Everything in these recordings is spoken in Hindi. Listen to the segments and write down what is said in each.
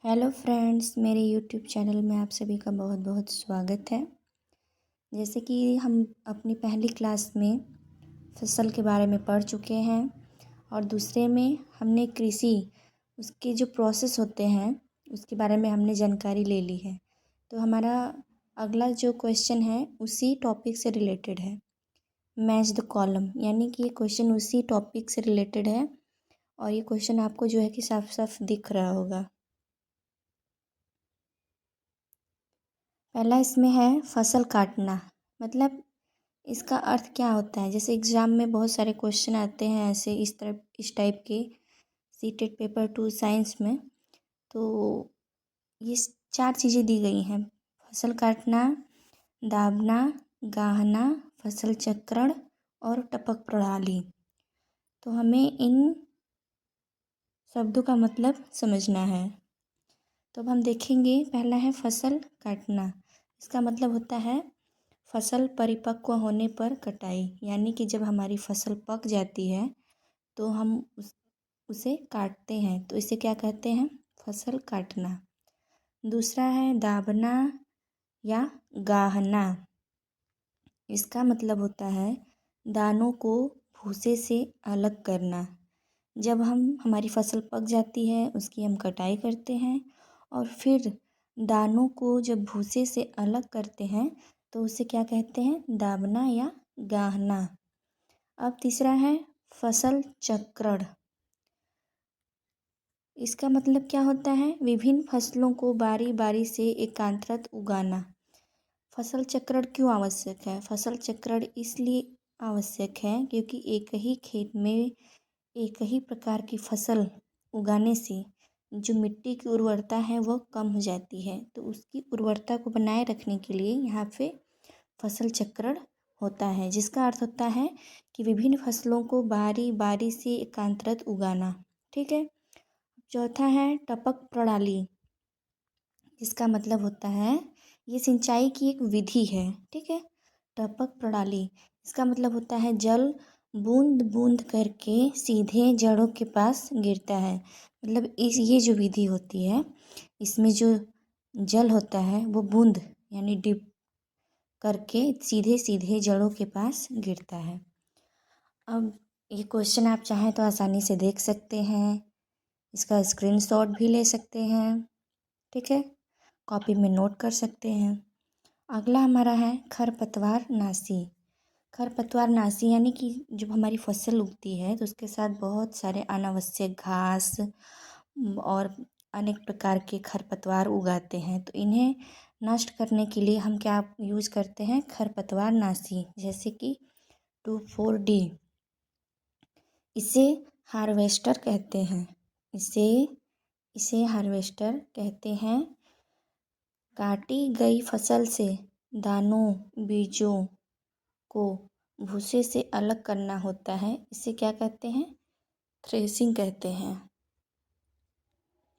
हेलो फ्रेंड्स, मेरे यूट्यूब चैनल में आप सभी का बहुत बहुत स्वागत है। जैसे कि हम अपनी पहली क्लास में फसल के बारे में पढ़ चुके हैं और दूसरे में हमने कृषि उसके जो प्रोसेस होते हैं उसके बारे में हमने जानकारी ले ली है। तो हमारा अगला जो क्वेश्चन है उसी टॉपिक से रिलेटेड है। मैच द कॉलम, यानी कि ये क्वेश्चन उसी टॉपिक से रिलेटेड है और ये क्वेश्चन आपको जो है कि साफ साफ दिख रहा होगा। पहला इसमें है फसल काटना। मतलब इसका अर्थ क्या होता है। जैसे एग्ज़ाम में बहुत सारे क्वेश्चन आते हैं ऐसे इस टाइप के सीटेट पेपर 2 साइंस में। तो ये 4 चीज़ें दी गई हैं: फसल काटना, दाबना, गाहना, फसल चक्रण और टपक प्रणाली। तो हमें इन शब्दों का मतलब समझना है। तो अब हम देखेंगे, पहला है फसल काटना। इसका मतलब होता है फसल परिपक्व होने पर कटाई, यानी कि जब हमारी फसल पक जाती है तो हम उसे काटते हैं, तो इसे क्या कहते हैं? फसल काटना। दूसरा है दाबना या गाहना। इसका मतलब होता है दानों को भूसे से अलग करना। जब हमारी फसल पक जाती है उसकी हम कटाई करते हैं और फिर दानों को जब भूसे से अलग करते हैं तो उसे क्या कहते हैं? दाबना या गाहना। अब तीसरा है फसल चक्रण। इसका मतलब क्या होता है? विभिन्न फसलों को बारी बारी से एकांतरत उगाना। फसल चक्रण क्यों आवश्यक है? फसल चक्रण इसलिए आवश्यक है क्योंकि एक ही खेत में एक ही प्रकार की फसल उगाने से जो मिट्टी की उर्वरता है वह कम हो जाती है। तो उसकी उर्वरता को बनाए रखने के लिए यहाँ पे फसल चक्रण होता है, जिसका अर्थ होता है कि विभिन्न फसलों को बारी बारी से एकांतरत उगाना। ठीक है। चौथा है टपक प्रणाली। इसका मतलब होता है ये सिंचाई की एक विधि है। ठीक है। टपक प्रणाली इसका मतलब होता है जल बूंद बूंद करके सीधे जड़ों के पास गिरता है। मतलब ये जो विधि होती है इसमें जो जल होता है वो बूंद यानी डिप करके सीधे सीधे जड़ों के पास गिरता है। अब ये क्वेश्चन आप चाहें तो आसानी से देख सकते हैं, इसका स्क्रीनशॉट भी ले सकते हैं। ठीक है। कॉपी में नोट कर सकते हैं। अगला हमारा है खरपतवार नाशी। खरपतवार नाशी यानी कि जब हमारी फसल उगती है तो उसके साथ बहुत सारे अनावश्यक घास और अनेक प्रकार के खरपतवार उगाते हैं। तो इन्हें नष्ट करने के लिए हम क्या यूज़ करते हैं? खरपतवार नाशी, जैसे कि 2,4-D। इसे हार्वेस्टर कहते हैं। इसे हार्वेस्टर कहते हैं। काटी गई फसल से दानों बीजों को भूसे से अलग करना होता है। इसे क्या कहते हैं? थ्रेसिंग कहते हैं।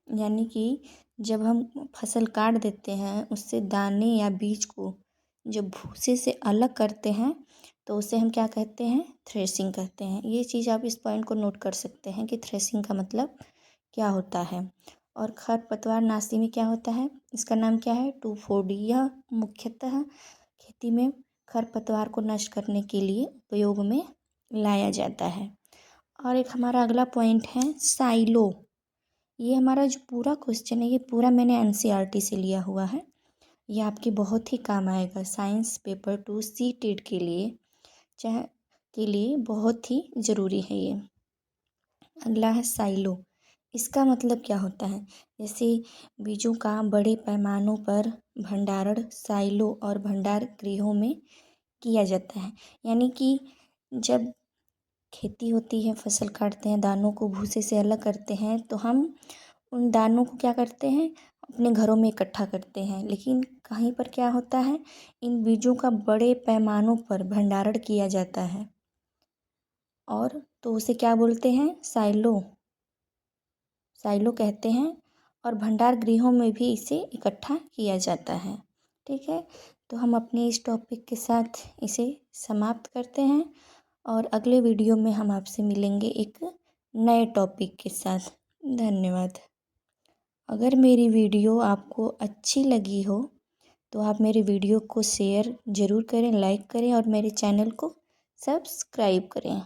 यानी कि जब हम फसल काट देते हैं उससे दाने या बीज को जब भूसे से अलग करते हैं तो उसे हम क्या कहते हैं? थ्रेसिंग कहते हैं। ये चीज़ आप इस पॉइंट को नोट कर सकते हैं कि थ्रेसिंग का मतलब क्या होता है। और खरपतवार नाशी में क्या होता है? इसका नाम क्या है? 2,4-D। यह मुख्यतः खेती में खरपतवार को नष्ट करने के लिए उपयोग में लाया जाता है। और एक हमारा अगला पॉइंट है साइलो। ये हमारा जो पूरा क्वेश्चन है ये पूरा मैंने एनसीईआरटी से लिया हुआ है। ये आपके बहुत ही काम आएगा साइंस पेपर 2 सीटेट के लिए, चाहे के लिए बहुत ही ज़रूरी है ये। अगला है साइलो। इसका मतलब क्या होता है? जैसे बीजों का बड़े पैमानों पर भंडारण साइलो और भंडार गृहों में किया जाता है। यानी कि जब खेती होती है, फसल काटते हैं, दानों को भूसे से अलग करते हैं तो हम उन दानों को क्या करते हैं? अपने घरों में इकट्ठा करते हैं। लेकिन कहीं पर क्या होता है? इन बीजों का बड़े पैमानों पर भंडारण किया जाता है और तो उसे क्या बोलते हैं? साइलो कहते हैं। और भंडार गृहों में भी इसे इकट्ठा किया जाता है। ठीक है। तो हम अपने इस टॉपिक के साथ इसे समाप्त करते हैं और अगले वीडियो में हम आपसे मिलेंगे एक नए टॉपिक के साथ। धन्यवाद। अगर मेरी वीडियो आपको अच्छी लगी हो तो आप मेरे वीडियो को शेयर ज़रूर करें, लाइक करें और मेरे चैनल को सब्सक्राइब करें।